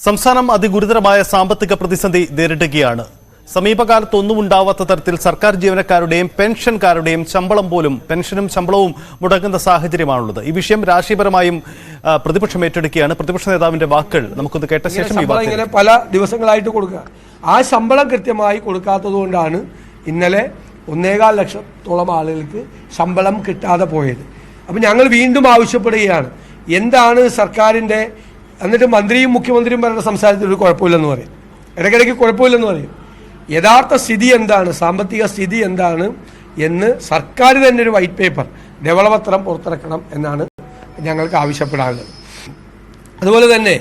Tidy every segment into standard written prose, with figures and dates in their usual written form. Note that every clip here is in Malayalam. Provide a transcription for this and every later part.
സംസ്ഥാനം അതിഗുരുതരമായ സാമ്പത്തിക പ്രതിസന്ധി നേരിടുകയാണ്. സമീപകാലത്തൊന്നും ഉണ്ടാവാത്ത തരത്തിൽ സർക്കാർ ജീവനക്കാരുടെയും പെൻഷൻകാരുടെയും ശമ്പളം പോലും പെൻഷനും ശമ്പളവും മുടങ്ങുന്ന സാഹചര്യമാണുള്ളത്. ഈ വിഷയം രാഷ്ട്രീയപരമായും പ്രതിപക്ഷം ഏറ്റെടുക്കുകയാണ്. പ്രതിപക്ഷ നേതാവിന്റെ വാക്കുകൾ നമുക്കൊന്ന് കേട്ട ശേഷം ഇങ്ങനെ പല ദിവസങ്ങളായിട്ട് കൊടുക്കുക, ആ ശമ്പളം കൃത്യമായി കൊടുക്കാത്തത് കൊണ്ടാണ് ഇന്നലെ 1.25 ലക്ഷത്തോളം ആളുകൾക്ക് ശമ്പളം കിട്ടാതെ പോയത്. അപ്പം ഞങ്ങൾ വീണ്ടും ആവശ്യപ്പെടുകയാണ്, എന്താണ് സർക്കാരിൻ്റെ, എന്നിട്ട് മന്ത്രിയും മുഖ്യമന്ത്രിയും പറയുന്ന സംസാരത്തിൽ ഒരു കുഴപ്പമില്ലെന്ന് പറയും, ഇടയ്ക്കിടയ്ക്ക് കുഴപ്പമില്ലെന്ന് പറയും. യഥാർത്ഥ സ്ഥിതി എന്താണ്, സാമ്പത്തിക സ്ഥിതി എന്താണ് എന്ന് സർക്കാർ തന്നെ ഒരു വൈറ്റ് പേപ്പർ, ധവളപത്രം പുറത്തിറക്കണം എന്നാണ് ഞങ്ങൾക്ക് ആവശ്യപ്പെടാനുള്ളത്. അതുപോലെ തന്നെ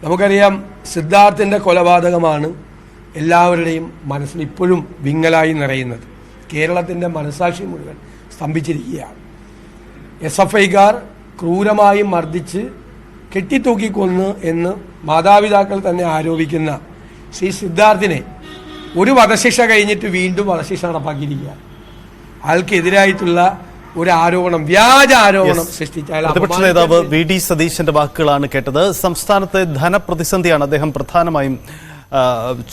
നമുക്കറിയാം, സിദ്ധാർത്ഥിൻ്റെ കൊലപാതകമാണ് എല്ലാവരുടെയും മനസ്സിൽ ഇപ്പോഴും വിങ്ങലായി നിറയുന്നത്. കേരളത്തിൻ്റെ മനസാക്ഷി മുഴുവൻ സ്തംഭിച്ചിരിക്കുകയാണ്. SFIക്കാർ ക്രൂരമായി മർദ്ദിച്ച് കെട്ടിത്തൂക്കിക്കൊന്നു എന്ന് മാതാപിതാക്കൾ തന്നെ ആരോപിക്കുന്ന ശ്രീ സിദ്ധാർത്ഥിനെ ഒരു വധശിക്ഷ കഴിഞ്ഞിട്ട് വീണ്ടും വധശിക്ഷ നടപ്പാക്കിയിരിക്കുകയാണ്. അയാൾക്കെതിരായിട്ടുള്ള ഒരു ആരോപണം, വ്യാജ ആരോപണം സൃഷ്ടിച്ചാൽ പ്രതിപക്ഷ നേതാവ് VD സതീശന്റെ വാക്കുകളാണ് കേട്ടത്. സംസ്ഥാനത്തെ ധനപ്രതിസന്ധിയാണ് അദ്ദേഹം പ്രധാനമായും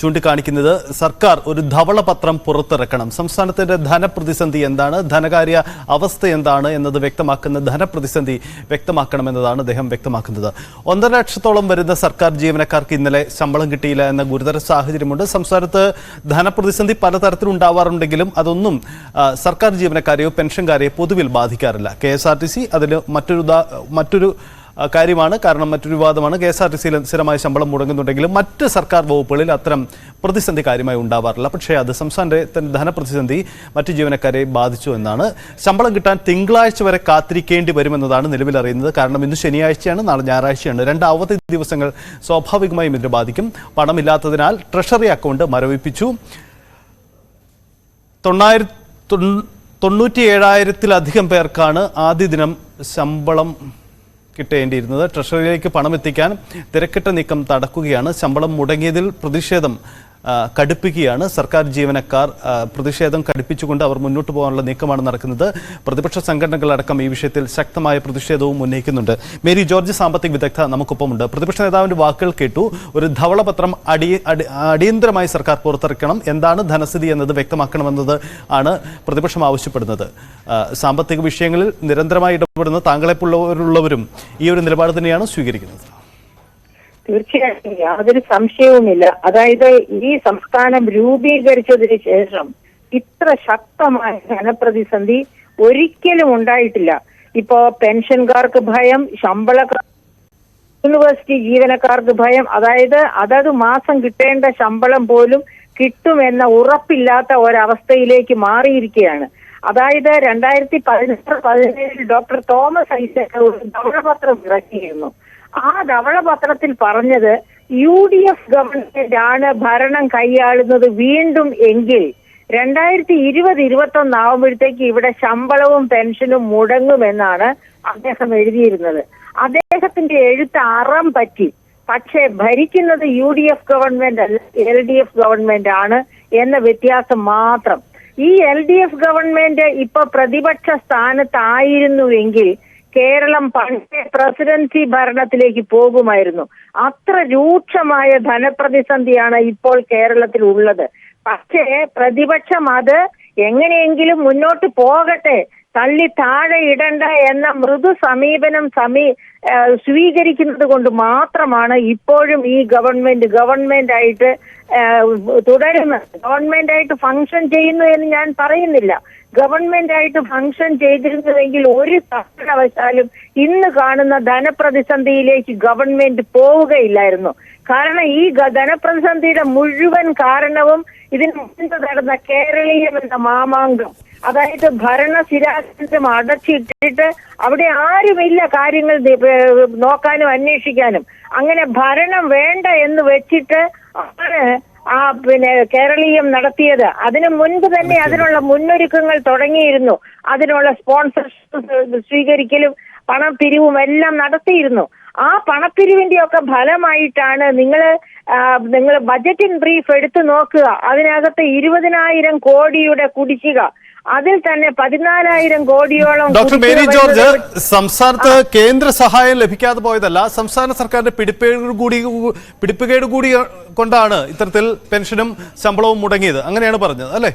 ചൂണ്ടിക്കാണിക്കുന്നത്. സർക്കാർ ഒരു ധവളപത്രം പുറത്തിറക്കണം. സംസ്ഥാനത്തിന്റെ ധനപ്രതിസന്ധി എന്താണ്, ധനകാര്യ അവസ്ഥ എന്താണ് എന്നത് വ്യക്തമാക്കുന്ന ധനപ്രതിസന്ധി വ്യക്തമാക്കണമെന്നതാണ് അദ്ദേഹം വ്യക്തമാക്കുന്നത്. 1.5 ലക്ഷത്തോളം വരുന്ന സർക്കാർ ജീവനക്കാർക്ക് ഇന്നലെ ശമ്പളം കിട്ടിയില്ല എന്ന ഗുരുതര സാഹചര്യമുണ്ട്. സംസ്ഥാനത്ത് ധനപ്രതിസന്ധി പലതരത്തിലുണ്ടാവാറുണ്ടെങ്കിലും അതൊന്നും സർക്കാർ ജീവനക്കാരെയോ പെൻഷൻകാരെയോ പൊതുവിൽ ബാധിക്കാറില്ല. KSRTC അതിന് മറ്റൊരു കാര്യമാണ്. കാരണം മറ്റൊരു വിവാദമാണ്, KSRTCയിൽ സ്ഥിരമായ ശമ്പളം മുടങ്ങുന്നുണ്ടെങ്കിലും മറ്റ് സർക്കാർ വകുപ്പുകളിൽ അത്തരം പ്രതിസന്ധി കാര്യമായി ഉണ്ടാവാറില്ല. പക്ഷേ അത് സംസ്ഥാനത്തെ ധനപ്രതിസന്ധി മറ്റ് ജീവനക്കാരെ ബാധിച്ചു എന്നാണ്. ശമ്പളം കിട്ടാൻ തിങ്കളാഴ്ച വരെ കാത്തിരിക്കേണ്ടി വരുമെന്നതാണ് നിലവിലറിയുന്നത്. കാരണം ഇന്ന് ശനിയാഴ്ചയാണ്, നാളെ ഞായറാഴ്ചയാണ്. 2 അവധി ദിവസങ്ങൾ സ്വാഭാവികമായും ഇതിനെ ബാധിക്കും. പണമില്ലാത്തതിനാൽ ട്രഷറി അക്കൗണ്ട് മരവിപ്പിച്ചു. 97,000-ത്തിലധികം പേർക്കാണ് ആദ്യ ദിനം ശമ്പളം കിട്ടേണ്ടിയിരുന്നത്. ട്രഷറിയിലേക്ക് പണം എത്തിക്കാൻ തിരക്കിട്ട നീക്കം നടക്കുകയാണ്. ശമ്പളം മുടങ്ങിയതിൽ പ്രതിഷേധം കടുപ്പിക്കുകയാണ്. സർക്കാർ ജീവനക്കാർ പ്രതിഷേധം കടുപ്പിച്ചുകൊണ്ട് അവർ മുന്നോട്ട് പോകാനുള്ള നീക്കമാണ് നടക്കുന്നത്. പ്രതിപക്ഷ സംഘടനകളടക്കം ഈ വിഷയത്തിൽ ശക്തമായ പ്രതിഷേധവും ഉന്നയിക്കുന്നുണ്ട്. മേരി ജോർജ് സാമ്പത്തിക വിദഗ്ധ നമുക്കൊപ്പമുണ്ട്. പ്രതിപക്ഷ നേതാവിന്റെ വാക്കുകൾ കേട്ടു. ഒരു ധവളപത്രം അടിയന്തരമായി സർക്കാർ പുറത്തിറക്കണം, എന്താണ് ധനസ്ഥിതി എന്നത് വ്യക്തമാക്കണമെന്നത് ആണ് പ്രതിപക്ഷം ആവശ്യപ്പെടുന്നത്. സാമ്പത്തിക വിഷയങ്ങളിൽ നിരന്തരമായി ഇടപെടുന്ന താങ്കളെപ്പോലുള്ളവരും ഈ ഒരു നിലപാട് തന്നെയാണ് സ്വീകരിക്കുന്നത്. തീർച്ചയായും യാതൊരു സംശയവുമില്ല. അതായത് ഈ സംസ്ഥാനം രൂപീകരിച്ചതിന് ശേഷം ഇത്ര ശക്തമായ ധനപ്രതിസന്ധി ഒരിക്കലും ഉണ്ടായിട്ടില്ല. ഇപ്പോ പെൻഷൻകാർക്ക് ഭയം, യൂണിവേഴ്സിറ്റി ജീവനക്കാർക്ക് ഭയം, അതായത് അതത് മാസം കിട്ടേണ്ട ശമ്പളം പോലും കിട്ടുമെന്ന ഉറപ്പില്ലാത്ത ഒരവസ്ഥയിലേക്ക് മാറിയിരിക്കുകയാണ്. അതായത് 2016-17 ഡോക്ടർ തോമസ് ഐസക് ഒരു ധവളപത്രം ഇറക്കിയിരുന്നു. ആ ധവളപത്രത്തിൽ പറഞ്ഞത് UDF ഗവൺമെന്റ് ആണ് ഭരണം കൈയാളുന്നത് വീണ്ടും എങ്കിൽ 2020-21 ആവുമ്പോഴത്തേക്ക് ഇവിടെ ശമ്പളവും പെൻഷനും മുടങ്ങുമെന്നാണ് അദ്ദേഹം എഴുതിയിരുന്നത്. അദ്ദേഹത്തിന്റെ എഴുത്ത് അറം പറ്റി. പക്ഷേ ഭരിക്കുന്നത് UDF ഗവൺമെന്റ് അല്ല, LDF ഗവൺമെന്റ് ആണ് എന്ന വ്യത്യാസം മാത്രം. ഈ LDF ഗവൺമെന്റ് ഇപ്പൊ പ്രതിപക്ഷ സ്ഥാനത്തായിരുന്നുവെങ്കിൽ കേരളം പണ്ടേ പ്രസിഡൻസി ഭരണത്തിലേക്ക് പോകുമായിരുന്നു. അത്ര രൂക്ഷമായ ധനപ്രതിസന്ധിയാണ് ഇപ്പോൾ കേരളത്തിൽ ഉള്ളത്. പക്ഷേ പ്രതിപക്ഷം അത് എങ്ങനെയെങ്കിലും മുന്നോട്ട് പോകട്ടെ, തള്ളി താഴെ ഇടണ്ട എന്ന മൃദു സമീപനം സ്വീകരിക്കുന്നത് കൊണ്ട് മാത്രമാണ് ഇപ്പോഴും ഈ ഗവൺമെന്റ് ആയിട്ട് തുടരുന്നത്. ഗവൺമെന്റ് ആയിട്ട് ഫംഗ്ഷൻ ചെയ്യുന്നു എന്ന് ഞാൻ പറയുന്നില്ല. ഗവൺമെന്റ് ആയിട്ട് ഫംഗ്ഷൻ ചെയ്തിരുന്നുവെങ്കിൽ ഒരു കാരണവശാലും ഇന്ന് കാണുന്ന ധനപ്രതിസന്ധിയിലേക്ക് ഗവൺമെന്റ് പോവുകയില്ലായിരുന്നു. കാരണം ഈ ധനപ്രതിസന്ധിയുടെ മുഴുവൻ കാരണവും ഇതിന് മുൻപ് നടന്ന കേരളീയം എന്ന മാമാങ്കം, അതായത് ഭരണസിരാസനം അടച്ചിട്ടിട്ട് അവിടെ ആരുമില്ല കാര്യങ്ങൾ നോക്കാനും അന്വേഷിക്കാനും. അങ്ങനെ ഭരണം വേണ്ട എന്ന് വെച്ചിട്ട് ആണ് കേരളീയം നടത്തിയത്. അതിനു മുൻപ് തന്നെ അതിനുള്ള മുന്നൊരുക്കങ്ങൾ തുടങ്ങിയിരുന്നു. അതിനുള്ള സ്പോൺസർഷിപ്പ് സ്വീകരിക്കലും പണപ്പിരിവും എല്ലാം നടത്തിയിരുന്നു. ആ പണപ്പിരിവിന്റെ ഒക്കെ ഫലമായിട്ടാണ് നിങ്ങൾ ബജറ്റ് ഇൻ ബ്രീഫ് എടുത്തു നോക്കുക. അതിനകത്ത് 20,000 കോടിയുടെ കുടിശ്ശിക, അതിൽ തന്നെ 14,000 കോടിയോളം ഡോക്ടർ മേരി ജോർജ്, സംസ്ഥാനത്ത് കേന്ദ്ര സഹായം ലഭിക്കാതെ പോയതല്ല, സംസ്ഥാന സർക്കാരിന്റെ പിടിപ്പുകേട് കൂടി കൊണ്ടാണ് ഇത്തരത്തിൽ പെൻഷനും ശമ്പളവും മുടങ്ങിയത്, അങ്ങനെയാണ് പറഞ്ഞത് അല്ലേ?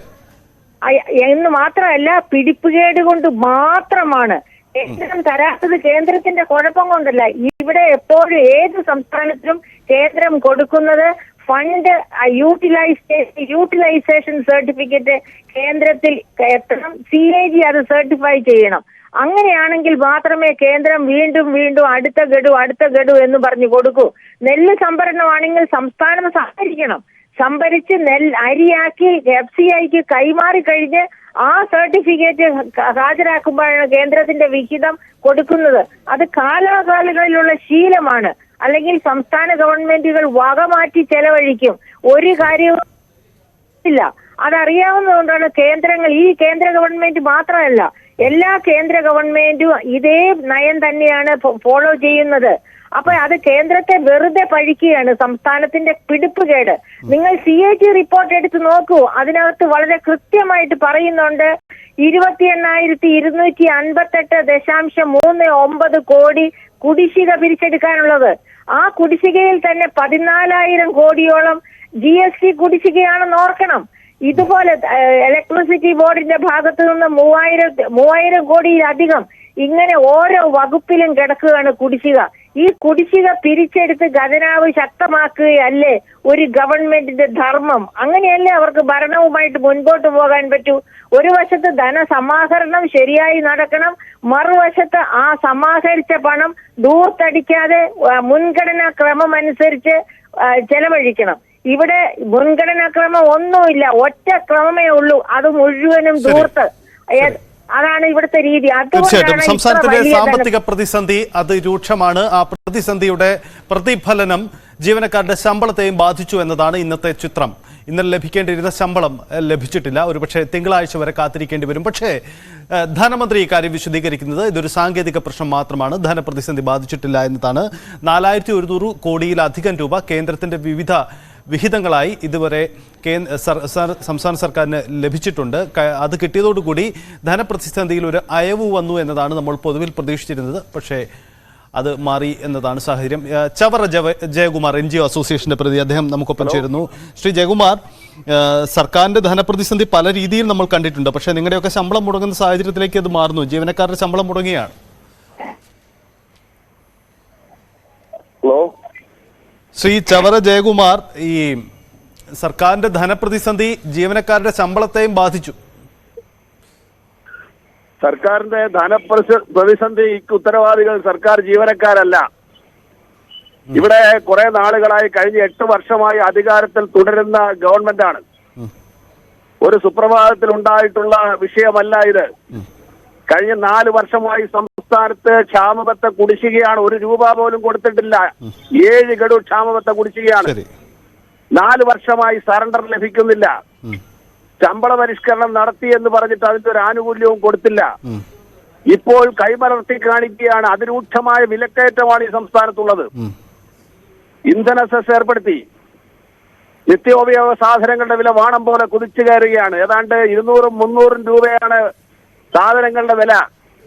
എന്ന് മാത്രമല്ല, പിടിപ്പുകേട് കൊണ്ട് മാത്രമാണ്. കേന്ദ്രം തരാത്തത് കേന്ദ്രത്തിന്റെ കുഴപ്പം കൊണ്ടല്ല. ഇവിടെ എപ്പോഴും ഏത് സംസ്ഥാനത്തിലും കേന്ദ്രം കൊടുക്കുന്നത് ഫണ്ട് യൂട്ടിലൈസേഷൻ സർട്ടിഫിക്കറ്റ് കേന്ദ്രത്തിൽ എത്തണം. CAG അത് സർട്ടിഫൈ ചെയ്യണം. അങ്ങനെയാണെങ്കിൽ മാത്രമേ കേന്ദ്രം വീണ്ടും വീണ്ടും അടുത്ത ഗഡു എന്ന് പറഞ്ഞു കൊടുക്കൂ. നെല്ല് സംഭരണമാണെങ്കിൽ സംസ്ഥാനം സംഭരിക്കണം. സംഭരിച്ച് അരിയാക്കി FCIക്ക് കൈമാറി കഴിഞ്ഞ് ആ സർട്ടിഫിക്കറ്റ് ഹാജരാക്കുമ്പോഴാണ് കേന്ദ്രത്തിന്റെ വിഹിതം കൊടുക്കുന്നത്. അത് കാലാകാലങ്ങളിലുള്ള ശീലമാണ്. അല്ലെങ്കിൽ സംസ്ഥാന ഗവൺമെന്റുകൾ വകമാറ്റി ചെലവഴിക്കും. ഒരു കാര്യവും ഇല്ല. അതറിയാവുന്നതുകൊണ്ടാണ് ഈ കേന്ദ്ര ഗവൺമെന്റ് മാത്രമല്ല, എല്ലാ കേന്ദ്ര ഗവൺമെന്റും ഇതേ നയം തന്നെയാണ് ഫോളോ ചെയ്യുന്നത്. അപ്പൊ അത് കേന്ദ്രത്തെ വെറുതെ പഴിക്കുകയാണ്, സംസ്ഥാനത്തിന്റെ പിടിപ്പുകേട്. നിങ്ങൾ CAG റിപ്പോർട്ട് എടുത്ത് നോക്കൂ. അതിനകത്ത് വളരെ കൃത്യമായിട്ട് പറയുന്നുണ്ട് 28,258.39 കോടി കുടിശ്ശിക പിരിച്ചെടുക്കാനുള്ളത്. ആ കുടിശ്ശികയിൽ തന്നെ 14,000 കോടിയോളം GST കുടിശ്ശികയാണെന്ന് ഓർക്കണം. ഇതുപോലെ ഇലക്ട്രിസിറ്റി ബോർഡിന്റെ ഭാഗത്തു നിന്ന് 3,000 കോടിയിലധികം ഇങ്ങനെ ഓരോ വകുപ്പിലും കിടക്കുകയാണ് കുടിശ്ശിക. ഈ കുടിശ്ശിക പിരിച്ചെടുത്ത് ഖജനാവ് ശക്തമാക്കുകയല്ലേ ഒരു ഗവൺമെന്റിന്റെ ധർമ്മം? അങ്ങനെയല്ലേ അവർക്ക് ഭരണവുമായിട്ട് മുൻപോട്ട് പോകാൻ പറ്റൂ? ഒരു വശത്ത് ധനസമാഹരണം ശരിയായി നടക്കണം, മറുവശത്ത് ആ സമാഹരിച്ച പണം ദൂർത്തടിക്കാതെ മുൻഗണനാ ക്രമം അനുസരിച്ച് ചെലവഴിക്കണം. ഇവിടെ മുൻഗണനാക്രമം ഒന്നുമില്ല, ഒറ്റ ക്രമമേ ഉള്ളൂ, അത് മുഴുവനും ദൂർത്ത്. അതാണ് ഇവിടുത്തെ രീതി. തീർച്ചയായിട്ടും സംസ്ഥാനത്തിലെ സാമ്പത്തിക പ്രതിസന്ധി അതിരൂക്ഷമാണ്. ആ പ്രതിസന്ധിയുടെ പ്രതിഫലനം ജീവനക്കാരുടെ ശമ്പളത്തെയും ബാധിച്ചു എന്നതാണ് ഇന്നത്തെ ചിത്രം. ഇന്നലെ ലഭിക്കേണ്ടിയിരുന്ന ശമ്പളം ലഭിച്ചിട്ടില്ല. ഒരുപക്ഷെ തിങ്കളാഴ്ച വരെ കാത്തിരിക്കേണ്ടി വരും. പക്ഷേ ധനമന്ത്രി ഇക്കാര്യം വിശദീകരിക്കുന്നത് ഇതൊരു സാങ്കേതിക പ്രശ്നം മാത്രമാണ്, ധനപ്രതിസന്ധി ബാധിച്ചിട്ടില്ല എന്നതാണ്. 4,100 കോടിയിലധികം രൂപ കേന്ദ്രത്തിന്റെ വിവിധ വിഹിതങ്ങളായി ഇതുവരെ സംസ്ഥാന സർക്കാരിന് ലഭിച്ചിട്ടുണ്ട്. അത് കിട്ടിയതോടുകൂടി ധനപ്രതിസന്ധിയിൽ ഒരു അയവ് വന്നു എന്നതാണ് നമ്മൾ പൊതുവിൽ പ്രതീക്ഷിച്ചിരുന്നത്. പക്ഷേ അത് മാറി എന്നതാണ് സാഹചര്യം. ചവറ ജയകുമാർ NGO അസോസിയേഷന്റെ പ്രതി, അദ്ദേഹം നമുക്കൊപ്പം ചേരുന്നു. ശ്രീ ജയകുമാർ, സർക്കാരിന്റെ ധനപ്രതിസന്ധി പല രീതിയിൽ നമ്മൾ കണ്ടിട്ടുണ്ട്. പക്ഷേ നിങ്ങളുടെയൊക്കെ ശമ്പളം മുടങ്ങുന്ന സാഹചര്യത്തിലേക്ക് അത് മാറുന്നു. ജീവനക്കാരുടെ ശമ്പളം മുടങ്ങിയാണ്. ശ്രീ ചവറ ജയകുമാർ, ഈ സർക്കാരിന്റെ ധനപ്രതിസന്ധി ജീവനക്കാരുടെ ശമ്പളത്തെയും ബാധിച്ചു. സർക്കാരിന്റെ ധനപ്രതിസന്ധിക്ക് ഉത്തരവാദികൾ സർക്കാർ ജീവനക്കാരല്ല. ഇവിടെ കുറെ നാളുകളായി, കഴിഞ്ഞ 8 വർഷമായി അധികാരത്തിൽ തുടരുന്ന ഗവൺമെന്റാണ്. ഒരു സുപ്രഭാതത്തിൽ ഉണ്ടായിട്ടുള്ള വിഷയമല്ല ഇത്. കഴിഞ്ഞ 4 വർഷമായി സംസ്ഥാനത്ത് ക്ഷാമബത്ത കുടിശ്ശികയാണ്. 1 രൂപ പോലും കൊടുത്തിട്ടില്ല. 7 ഗഡു ക്ഷാമബത്ത കുടിശ്ശികയാണ്. 4 വർഷമായി സറണ്ടർ ലഭിക്കുന്നില്ല. ശമ്പള പരിഷ്കരണം നടത്തി എന്ന് പറഞ്ഞിട്ട് അതിന്റെ ഒരു ആനുകൂല്യവും കൊടുത്തില്ല. ഇപ്പോൾ കൈമലർത്തി കാണിക്കുകയാണ്. അതിരൂക്ഷമായ വിലക്കയറ്റമാണ് ഈ സംസ്ഥാനത്തുള്ളത്. ഇന്ധന സെസ് ഏർപ്പെടുത്തി. നിത്യോപയോഗ സാധനങ്ങളുടെ വില വാണം പോലെ കുതിച്ചു കയറുകയാണ്. ഏതാണ്ട് 200-300 രൂപയാണ് സാധനങ്ങളുടെ വില.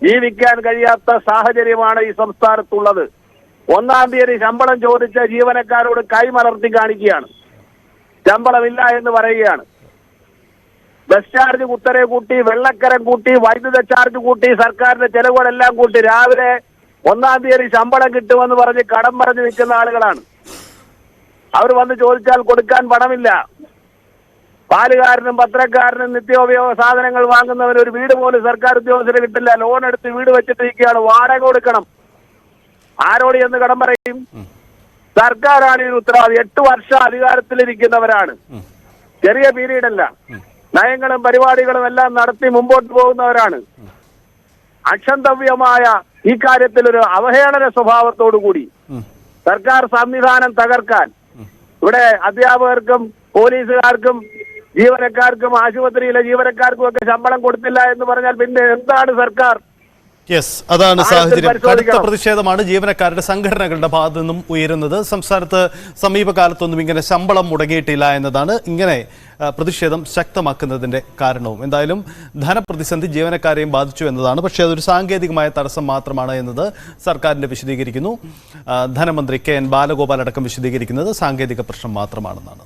ജീവിക്കാൻ കഴിയാത്ത സാഹചര്യമാണ് ഈ സംസ്ഥാനത്തുള്ളത്. 1-ാം തീയതി ശമ്പളം ചോദിച്ച ജീവനക്കാരോട് കൈമലർത്തി കാണിക്കുകയാണ്. ശമ്പളമില്ല എന്ന് പറയുകയാണ്. ബസ് ചാർജ് കുത്തരെ കൂട്ടി, വെള്ളക്കരം കൂട്ടി, വൈദ്യുത ചാർജ് കൂട്ടി, സർക്കാരിന്റെ ചെലവുകളെല്ലാം കൂട്ടി രാവിലെ 1-ാം തീയതി ശമ്പളം കിട്ടുമെന്ന് പറഞ്ഞ് കടം പറഞ്ഞ് നിൽക്കുന്ന ആളുകളാണ്. അവർ വന്ന് ചോദിച്ചാൽ കൊടുക്കാൻ പണമില്ല. പാലുകാരനും പത്രക്കാരനും നിത്യോപയോഗ സാധനങ്ങൾ വാങ്ങുന്നവന് ഒരു വീട് പോലും സർക്കാർ ഉദ്യോഗസ്ഥരെ കിട്ടില്ല. ലോൺ എടുത്ത് വീട് വെച്ചിട്ടിരിക്കുകയാണ്. വാടക കൊടുക്കണം. ആരോട് എന്ന് കടം പറയും? സർക്കാരാണ് ഇതിന് ഉത്തരവാദി. 8 വർഷം അധികാരത്തിലിരിക്കുന്നവരാണ്. ചെറിയ പീരീഡ് അല്ല. നയങ്ങളും പരിപാടികളും എല്ലാം നടത്തി മുമ്പോട്ട് പോകുന്നവരാണ്. അക്ഷന്തവ്യമായ ഈ കാര്യത്തിൽ ഒരു അവഹേളന സ്വഭാവത്തോടുകൂടി സർക്കാർ സംവിധാനം തകർക്കാൻ ഇവിടെ അധ്യാപകർക്കും പോലീസുകാർക്കും ജീവനക്കാർക്കും ആശുപത്രിയിലെ ജീവനക്കാർക്കും ഒക്കെ ശമ്പളം കൊടുത്തില്ല എന്ന് പറഞ്ഞാൽ പിന്നെ എന്താണ് സർക്കാർ? യെസ്, അതാണ് ആഴത്തിൽ സാഹചര്യം. കടുത്ത പരിശോധിക്കണം. പ്രതിഷേധമാണ് ജീവനക്കാരുടെ സംഘടനകളുടെ ഭാഗത്തു നിന്നും ഉയരുന്നത്. സംസ്ഥാനത്ത് സമീപകാലത്തൊന്നും ഇങ്ങനെ ശമ്പളം മുടങ്ങിയിട്ടില്ല എന്നതാണ് ഇങ്ങനെ പ്രതിഷേധം ശക്തമാക്കുന്നതിന്റെ കാരണവും. എന്തായാലും ധനപ്രതിസന്ധി ജീവനക്കാരെയും ബാധിച്ചു എന്നതാണ്. പക്ഷേ അതൊരു സാങ്കേതികമായ തടസ്സം മാത്രമാണ് എന്നത് സർക്കാരിന്റെ വിശദീകരിക്കുന്നു. ധനമന്ത്രി KN ബാലഗോപാൽ അടക്കം വിശദീകരിക്കുന്നത് സാങ്കേതിക പ്രശ്നം മാത്രമാണെന്നാണ്.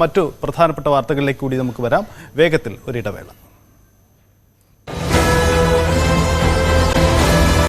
മറ്റു പ്രധാനപ്പെട്ട വാർത്തകളിലേക്ക് കൂടി നമുക്ക് വരാം. വേഗത്തിൽ ഒരിടവേള.